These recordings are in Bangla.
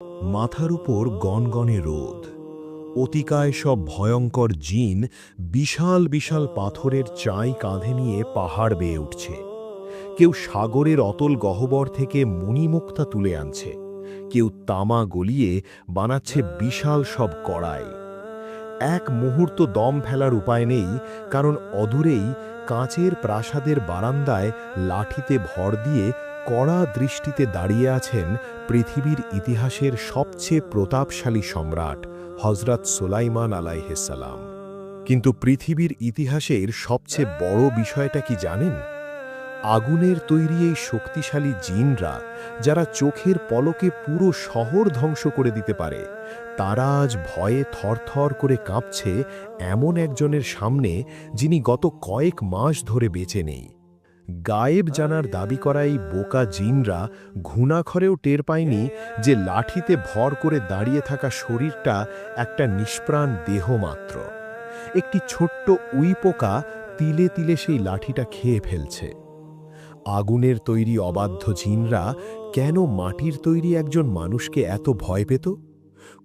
মাথার উপর গনগনে রোদ, অতিকায় সব ভয়ঙ্কর জিন বিশাল বিশাল পাথরের চাই কাঁধে নিয়ে পাহাড় বেয়ে উঠছে। কেউ সাগরের অতল গহ্বর থেকে মণিমুক্তা তুলে আনছে, কেউ তামা গলিয়ে বানাচ্ছে বিশাল সব কড়াই। এক মুহূর্ত দম ফেলার উপায় নেই, কারণ অদূরেই কাঁচের প্রাসাদের বারান্দায় লাঠিতে ভর দিয়ে কড়া দৃষ্টিতে দাঁড়িয়ে আছেন পৃথিবীর ইতিহাসের সবচেয়ে প্রতাপশালী সম্রাট হযরত সুলাইমান আলাইহিসসালাম। কিন্তু পৃথিবীর ইতিহাসের সবচেয়ে বড় বিষয়টা কি জানেন? আগুনের তৈরি এই শক্তিশালী জিনরা, যারা চোখের পলকে পুরো শহর ধ্বংস করে দিতে পারে, তারা আজ ভয়ে থরথর করে কাঁপছে এমন একজনের সামনে, যিনি গত কয়েক মাস ধরে বেঁচে নেই। গায়েব জানার দাবি করা এই বোকা জিনরা ঘুণাক্ষরেও টের পায়নি যে লাঠিতে ভর করে দাঁড়িয়ে থাকা শরীরটা একটা নিষ্প্রাণ দেহ মাত্র। একটি ছোট্ট উইপোকা তিলে তিলে সেই লাঠিটা খেয়ে ফেলছে। আগুনের তৈরি অবাধ্য জিনরা কেন মাটির তৈরি একজন মানুষকে এত ভয় পেত?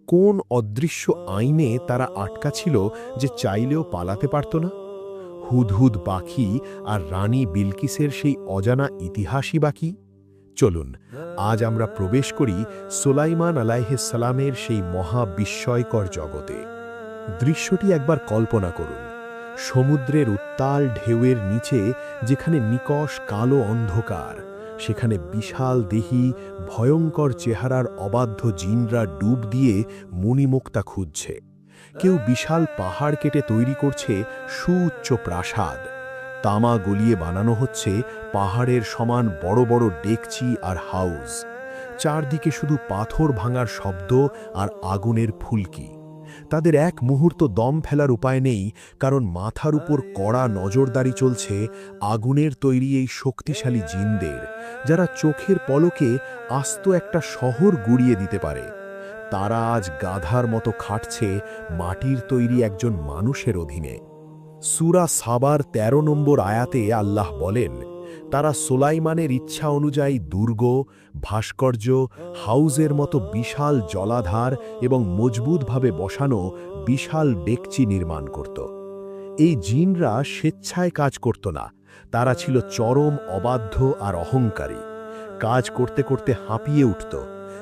কোন অদৃশ্য আইনে তারা আটকা ছিল যে চাইলেও পালাতে পারত না? হুদহুদ পাখি আর রানী বিলকিসের সেই অজানা ইতিহাসই বাকি। চলুন আজ আমরা প্রবেশ করি সুলাইমান আলাইহিসসালামের সেই মহা বিস্ময়কর জগতে। দৃশ্যটি একবার কল্পনা করুন। সমুদ্রের উত্তাল ঢেউয়ের নিচে যেখানে নিকষ কালো অন্ধকার, সেখানে বিশাল দেহী ভয়ঙ্কর চেহারার অবাধ্য জিনরা ডুব দিয়ে মণিমুক্তা খুঁজছে। কেউ বিশাল পাহাড় কেটে তৈরি করছে সুউচ্চ প্রাসাদ। তামা গলিয়ে বানানো হচ্ছে পাহাড়ের সমান বড় বড় ডেকচি আর হাউস। চারদিকে শুধু পাথর ভাঙার শব্দ আর আগুনের ফুলকি। তাদের এক মুহূর্ত দম ফেলার উপায় নেই, কারণ মাথার উপর কড়া নজরদারি চলছে আগুনের তৈরি এই শক্তিশালী জিনদের, যারা চোখের পলকে আস্ত একটা শহর গুড়িয়ে দিতে পারে। তারা আজ গাধার মতো খাটছে মাটির তৈরি একজন মানুষের অধীনে। সূরা সাবার ১৩ নম্বর আয়াতে আল্লাহ বলেন, তারা সুলাইমানের ইচ্ছা অনুযায়ী দুর্গ, ভাস্কর্য, হাউজের মতো বিশাল জলাধার এবং মজবুতভাবে বসানো বিশাল ডেকচি নির্মাণ করত। এই জিনরা স্বেচ্ছায় কাজ করত না, তারা ছিল চরম অবাধ্য আর অহংকারী। কাজ করতে করতে হাঁপিয়ে উঠত,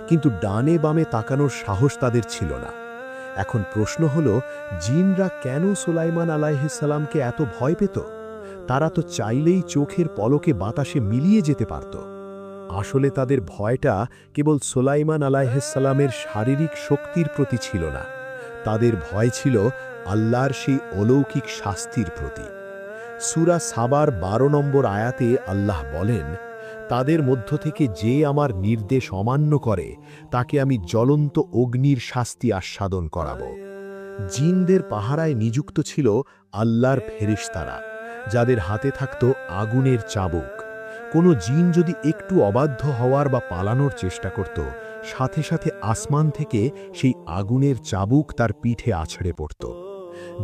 কিন্তু ডানে বামে তাকানোর সাহস তাদের ছিল না। এখন প্রশ্ন হল, জিনরা কেন সুলাইমান আলাইহিসসালামকে এত ভয় পেত? তারা তো চাইলেই চোখের পলকে বাতাসে মিলিয়ে যেতে পারত। আসলে তাদের ভয়টা কেবল সুলাইমান আলাইহিসসালামের শারীরিক শক্তির প্রতি ছিল না, তাদের ভয় ছিল আল্লাহর সেই অলৌকিক শাস্তির প্রতি। সূরা সাবার ১২ নম্বর আয়াতে আল্লাহ বলেন, তাদের মধ্য থেকে যে আমার নির্দেশ অমান্য করে, তাকে আমি জ্বলন্ত অগ্নির শাস্তি আস্বাদন করাব। জিনদের পাহারায় নিযুক্ত ছিল আল্লাহর ফেরেশতারা, যাদের হাতে থাকত আগুনের চাবুক। কোনো জিন যদি একটু অবাধ্য হওয়ার বা পালানোর চেষ্টা করত, সাথে সাথে আসমান থেকে সেই আগুনের চাবুক তার পিঠে আছড়ে পড়ত।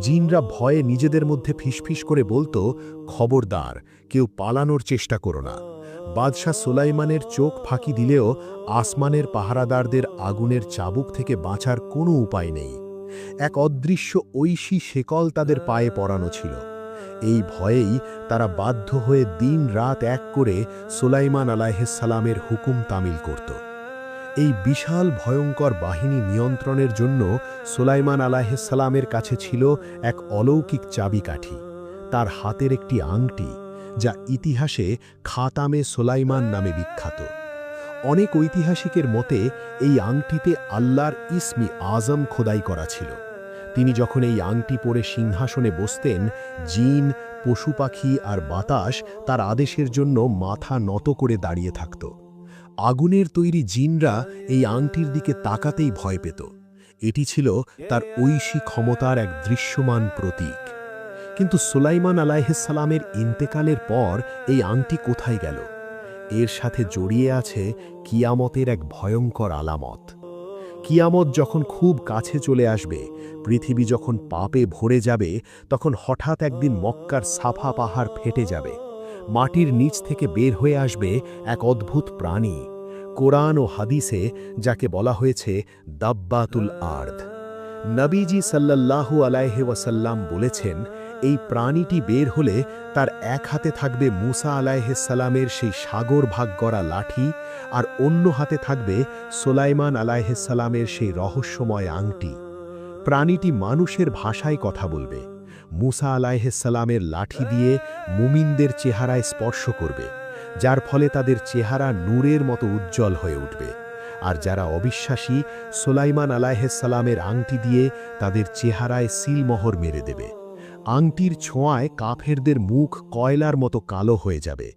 জিনরা ভয়ে নিজেদের মধ্যে ফিসফিস করে বলতো, খবরদার, কেউ পালানোর চেষ্টা করো না। বাদশাহ সুলাইমানের চোখ ফাঁকি দিলেও আসমানের পাহারাদারদের আগুনের চাবুক থেকে বাঁচার কোনো উপায় নেই। এক অদৃশ্য ঐশী শেকল তাদের পায়ে পরানো ছিল। এই ভয়েই তারা বাধ্য হয়ে দিন রাত এক করে সুলাইমান আলাইহিসসালামের হুকুম তামিল করত। এই বিশাল ভয়ঙ্কর বাহিনী নিয়ন্ত্রণের জন্য সুলাইমান আলাইহিসসালামের কাছে ছিল এক অলৌকিক চাবিকাঠি, তার হাতের একটি আংটি, যা ইতিহাসে খাতামে সুলাইমান নামে বিখ্যাত। অনেক ঐতিহাসিকের মতে এই আংটিতে আল্লাহর ইসমি আজম খোদাই করা ছিল। তিনি যখন এই আংটি পরে সিংহাসনে বসতেন, জিন, পশু পাখি আর বাতাস তার আদেশের জন্য মাথা নত করে দাঁড়িয়ে থাকত। আগুনের তৈরি জিনরা এই আংটির দিকে তাকাতেই ভয় পেত। এটি ছিল তার ঐশী ক্ষমতার এক দৃশ্যমান প্রতীক। কিন্তু সুলাইমান আলাইহিসসালামের ইন্তেকালের পর এই আংটি কোথায় গেল? এর সাথে জড়িয়ে আছে কিয়ামতের এক ভয়ঙ্কর আলামত। কিয়ামত যখন খুব কাছে চলে আসবে, পৃথিবী যখন পাপে ভরে যাবে, তখন হঠাৎ একদিন মক্কার সাফা পাহাড় ফেটে যাবে। মাটির নিচ থেকে বের হয়ে আসবে এক অদ্ভুত প্রাণী। কোরআন ও হাদিসে যাকে বলা হয়েছে দাব্বাতুল আর্দ। নবীজি সাল্লাল্লাহু আলাইহি ওয়াসাল্লাম বলেছেন, এই প্রাণীটি বের হলে তার এক হাতে থাকবে মুসা আলাইহিসসালামের সেই সাগর ভাগ করা লাঠি, আর অন্য হাতে থাকবে সুলাইমান আলাইহিসসালামের সেই রহস্যময় আংটি। প্রাণীটি মানুষের ভাষায় কথা বলবে। মুসা আলাইহিসসালামের লাঠি দিয়ে মুমিনদের চেহারায় স্পর্শ করবে, যার ফলে তাদের চেহারা নূরের মতো উজ্জ্বল হয়ে উঠবে। আর যারা অবিশ্বাসী, সুলাইমান আলাইহিসসালামের আংটি দিয়ে তাদের চেহারায় সিলমোহর মেরে দেবে। আংটির ছোঁয়ায় কাফেরদের মুখ কয়লার মতো কালো হয়ে যাবে।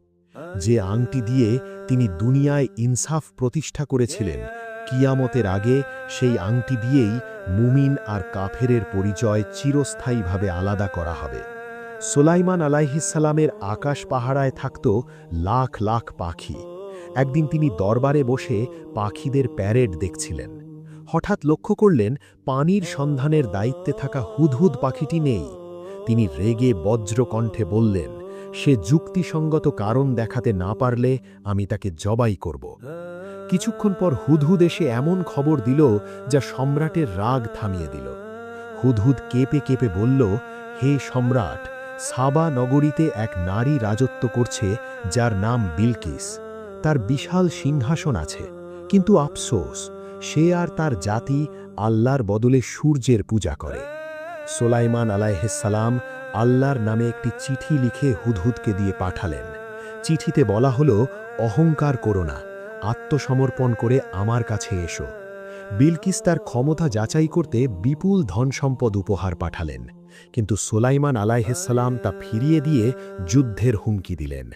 যে আংটি দিয়ে তিনি দুনিয়ায় ইনসাফ প্রতিষ্ঠা করেছিলেন, কিয়ামতের আগে সেই আংটি দিয়েই মুমিন আর কাফেরের পরিচয় চিরস্থায়ীভাবে আলাদা করা হবে। সুলাইমান আলাইহিসসালামের আকাশ পাহারায় থাকত লাখ লাখ পাখি। একদিন তিনি দরবারে বসে পাখিদের প্যারেড দেখছিলেন। হঠাৎ লক্ষ্য করলেন পানির সন্ধানের দায়িত্বে থাকা হুদহুদ পাখিটি নেই। তিনি রেগে বজ্রকণ্ঠে বললেন, সে যুক্তিসঙ্গত কারণ দেখাতে না পারলে আমি তাকে জবাই করব। কিছুক্ষণ পর হুদহুদ এসে এমন খবর দিল যা সম্রাটের রাগ থামিয়ে দিল। হুদহুদ কেঁপে কেঁপে বলল, হে সম্রাট, সাবা নগরীতে এক নারী রাজত্ব করছে যার নাম বিলকিস। তার বিশাল সিংহাসন আছে, কিন্তু আফসোস, সে আর তার জাতি আল্লাহর বদলে সূর্যের পূজা করে। সুলাইমান আলাইহিসসালাম আল্লাহর নামে একটি চিঠি লিখে হুদহুদকে দিয়ে পাঠালেন। চিঠিতে বলা হলো, অহংকার করো না, আত্মসমর্পণ করে আমার কাছে এসো। বিলকিস তার ক্ষমতা যাচাই করতে বিপুল ধনসম্পদ উপহার পাঠালেন, কিন্তু সুলাইমান আলাইহিসসালাম তা ফিরিয়ে দিয়ে যুদ্ধের হুমকি দিলেন।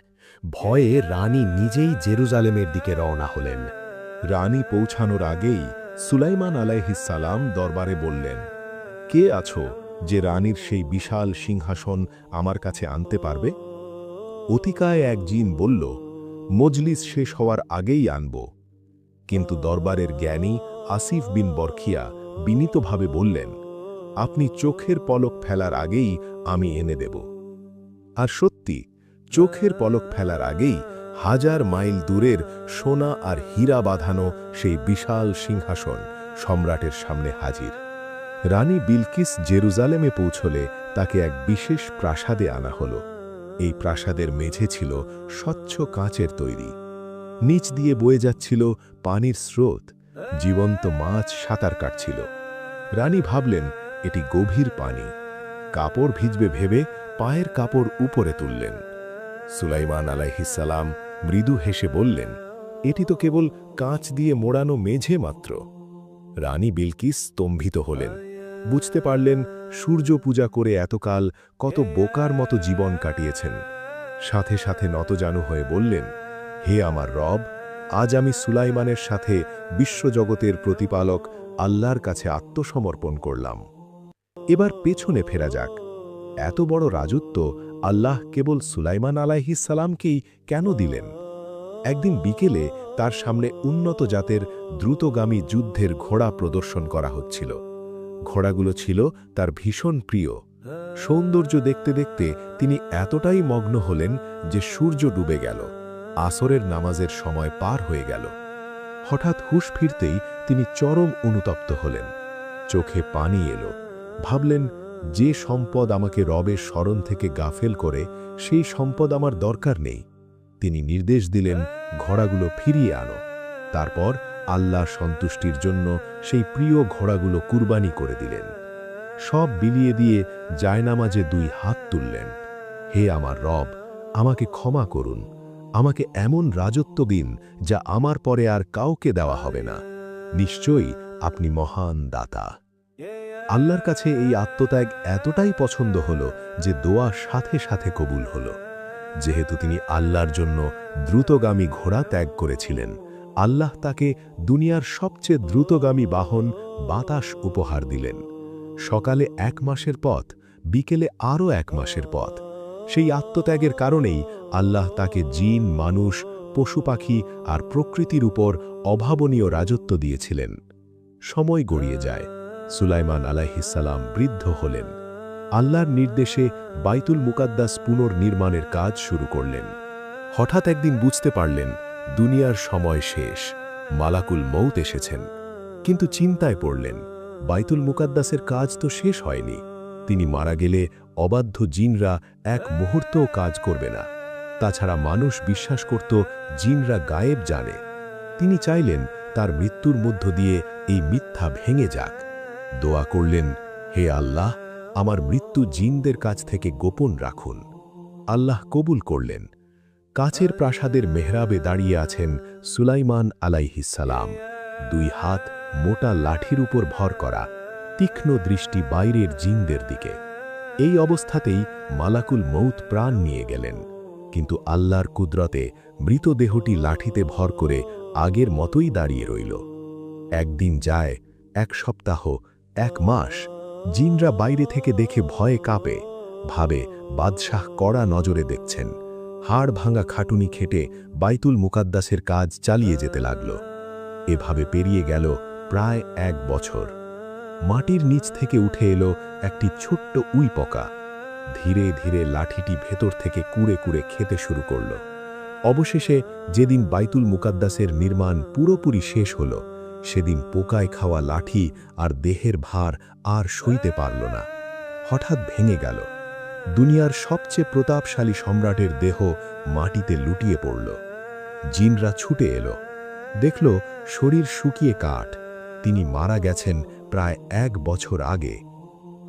ভয়ে রানী নিজেই জেরুজালেমের দিকে রওনা হলেন। রানী পৌঁছানোর আগেই সুলাইমান আলাইহিসসালাম দরবারে বললেন, কে আছো যে রানীর সেই বিশাল সিংহাসন আমার কাছে আনতে পারবে? অতিকায় এক জিন বলল, মজলিস শেষ হওয়ার আগেই আনব। কিন্তু দরবারের জ্ঞানী আসিফ বিন বরখিয়া বিনীতভাবে বললেন, আপনি চোখের পলক ফেলার আগেই আমি এনে দেব। আর সত্যি, চোখের পলক ফেলার আগেই হাজার মাইল দূরের সোনা আর হীরা বাঁধানো সেই বিশাল সিংহাসন সম্রাটের সামনে হাজির। রানী বিলকিস জেরুজালেমে পৌঁছলে তাকে এক বিশেষ প্রাসাদে আনা হল। এই প্রাসাদের মেঝে ছিল স্বচ্ছ কাঁচের তৈরি। নিচ দিয়ে বয়ে যাচ্ছিল পানির স্রোত, জীবন্ত মাছ সাঁতার কাটছিল। রানী ভাবলেন এটি গভীর পানি। কাপড় ভিজবে ভেবে পায়ের কাপড় উপরে তুললেন। সুলাইমান আলাইহিসসালাম মৃদু হেসে বললেন, এটি তো কেবল কাঁচ দিয়ে মোড়ানো মেঝে মাত্র। রানী বিলকিস স্তম্ভিত হলেন। বুঝতে পারলেন সূর্য পূজা করে এতকাল কত বোকার মতো জীবন কাটিয়েছেন। সাথে সাথে নতজানু হয়ে বললেন, হে আমার রব, আজ আমি সুলাইমানের সাথে বিশ্বজগতের প্রতিপালক আল্লাহর কাছে আত্মসমর্পণ করলাম। এবার পেছনে ফেরা যাক। এত বড় রাজত্ব আল্লাহ কেবল সুলাইমান আলাইহিসসালামকেই কেন দিলেন? একদিন বিকেলে তার সামনে উন্নত জাতের দ্রুতগামী যুদ্ধের ঘোড়া প্রদর্শন করা হচ্ছিল। ঘোড়াগুলো ছিল তার ভীষণ প্রিয়। সৌন্দর্য দেখতে দেখতে তিনি এতটাই মগ্ন হলেন যে সূর্য ডুবে গেল, আসরের নামাজের সময় পার হয়ে গেল। হঠাৎ হুঁশ ফিরতেই তিনি চরম অনুতপ্ত হলেন। চোখে পানি এলো। ভাবলেন, যে সম্পদ আমাকে রবের স্মরণ থেকে গাফেল করে, সেই সম্পদ আমার দরকার নেই। তিনি নির্দেশ দিলেন, ঘোড়াগুলো ফিরিয়ে আনো। তারপর আল্লাহর সন্তুষ্টির জন্য সেই প্রিয় ঘোড়াগুলো কুরবানি করে দিলেন। সব বিলিয়ে দিয়ে জায়নামাজে দুই হাত তুললেন। হে আমার রব, আমাকে ক্ষমা করুন। আমাকে এমন রাজত্ব দিন যা আমার পরে আর কাউকে দেওয়া হবে না। নিশ্চয়ই আপনি মহান দাতা। আল্লাহর কাছে এই আত্মত্যাগ এতটাই পছন্দ হল যে দোয়া সাথে সাথে কবুল হল। যেহেতু তিনি আল্লাহর জন্য দ্রুতগামী ঘোড়া ত্যাগ করেছিলেন, আল্লাহ তাকে দুনিয়ার সবচেয়ে দ্রুতগামী বাহন বাতাস উপহার দিলেন। সকালে 1 মাসের পথ, বিকেলে আরও 1 মাসের পথ। সেই আত্মত্যাগের কারণেই আল্লাহ তাকে জিন, মানুষ, পশু পাখি আর প্রকৃতির উপর অভাবনীয় রাজত্ব দিয়েছিলেন। সময় গড়িয়ে যায়। সুলাইমান আলাইহিসসালাম বৃদ্ধ হলেন। আল্লাহর নির্দেশে বাইতুল মুকাদ্দাস পুনর্নির্মাণের কাজ শুরু করলেন। হঠাৎ একদিন বুঝতে পারলেন দুনিয়ার সময় শেষ। মালাকুল মৌত এসেছেন। কিন্তু চিন্তায় পড়লেন, বাইতুল মুকাদ্দাসের কাজ তো শেষ হয়নি। তিনি মারা গেলে অবাধ্য জিনরা এক মুহূর্তও কাজ করবে না। তাছাড়া মানুষ বিশ্বাস করত জিনরা গায়েব জানে। তিনি চাইলেন তার মৃত্যুর মধ্য দিয়ে এই মিথ্যা ভেঙে যাক। দোয়া করলেন, হে আল্লাহ, আমার মৃত্যু জিনদের কাছ থেকে গোপন রাখুন। আল্লাহ কবুল করলেন। কাচের প্রাসাদের মেহরাবে দাঁড়িয়ে আছেন সুলাইমান আলাইহিসসালাম, 2 হাত মোটা লাঠির উপর ভর করা, তীক্ষ্ণ দৃষ্টি বাইরের জিনদের দিকে। এই অবস্থাতেই মালাকুল মৌত প্রাণ নিয়ে গেলেন। কিন্তু আল্লাহর কুদরতে মৃতদেহটি লাঠিতে ভর করে আগের মতোই দাঁড়িয়ে রইল। একদিন যায়, 1 সপ্তাহ, 1 মাস। জিনরা বাইরে থেকে দেখে ভয়ে কাঁপে, ভাবে বাদশাহ কড়া নজরে দেখছেন। হাড় ভাঙা খাটুনি খেটে বাইতুল মুকাদ্দাসের কাজ চালিয়ে যেতে লাগল। এভাবে পেরিয়ে গেল প্রায় 1 বছর। মাটির নিচ থেকে উঠে এলো একটি ছোট্ট উইপোকা। ধীরে ধীরে লাঠিটি ভেতর থেকে কুড়ে কুড়ে খেতে শুরু করল। অবশেষে যেদিন বাইতুল মুকাদ্দাসের নির্মাণ পুরোপুরি শেষ হল, সেদিন পোকায় খাওয়া লাঠি আর দেহের ভার আর সইতে পারল না। হঠাৎ ভেঙে গেল। দুনিয়ার সবচেয়ে প্রতাপশালী সম্রাটের দেহ মাটিতে লুটিয়ে পড়ল। জিনরা ছুটে এলো, দেখল শরীর শুকিয়ে কাঠ। তিনি মারা গেছেন প্রায় 1 বছর আগে।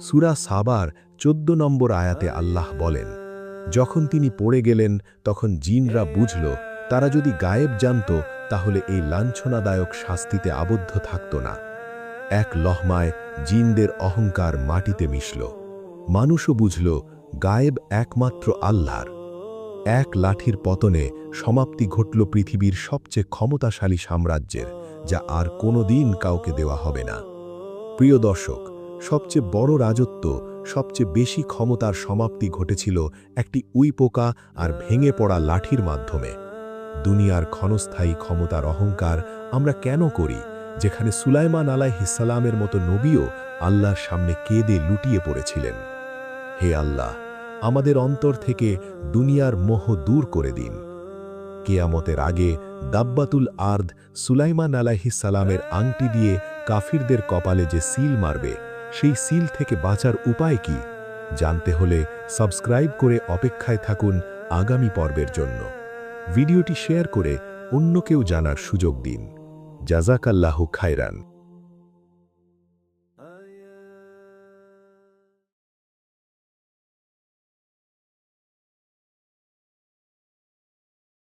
সূরা সাবার 14 নম্বর আয়াতে আল্লাহ বলেন, যখন তিনি পড়ে গেলেন তখন জিনরা বুঝল তারা যদি গায়েব জানত তাহলে এই লাঞ্ছনাদায়ক শাস্তিতে আবদ্ধ থাকত না। এক লহমায় জিনদের অহংকার মাটিতে মিশল। মানুষও বুঝল গায়েব একমাত্র আল্লাহর। 1 লাঠির পতনে সমাপ্তি ঘটল পৃথিবীর সবচেয়ে ক্ষমতাশালী সাম্রাজ্যের, যা আর কোনোদিন কাউকে দেওয়া হবে না। প্রিয় দর্শক, সবচেয়ে বড় রাজত্ব, সবচেয়ে বেশি ক্ষমতার সমাপ্তি ঘটেছিল একটি উইপোকা আর ভেঙে পড়া লাঠির মাধ্যমে। দুনিয়ার ক্ষণস্থায়ী ক্ষমতার অহংকার আমরা কেন করি, যেখানে সুলাইমান আলাইহিসসালামের মতো নবীও আল্লাহর সামনে কেঁদে লুটিয়ে পড়েছিলেন? হে আল্লাহ, আমাদের অন্তর থেকে দুনিয়ার মোহ দূর করে দিন। কিয়ামতের আগে দাব্বাতুল আর্দ সুলাইমান আলাইহিসসালামের আংটি দিয়ে কাফিরদের কপালে যে সিল মারবে, সেই সিল থেকে বাঁচার উপায় কি জানতে হলে সাবস্ক্রাইব করে অপেক্ষায় থাকুন আগামী পর্বের জন্য। ভিডিওটি শেয়ার করে অন্য কেউ জানার সুযোগ দিন। জাযাকাল্লাহু খায়রান।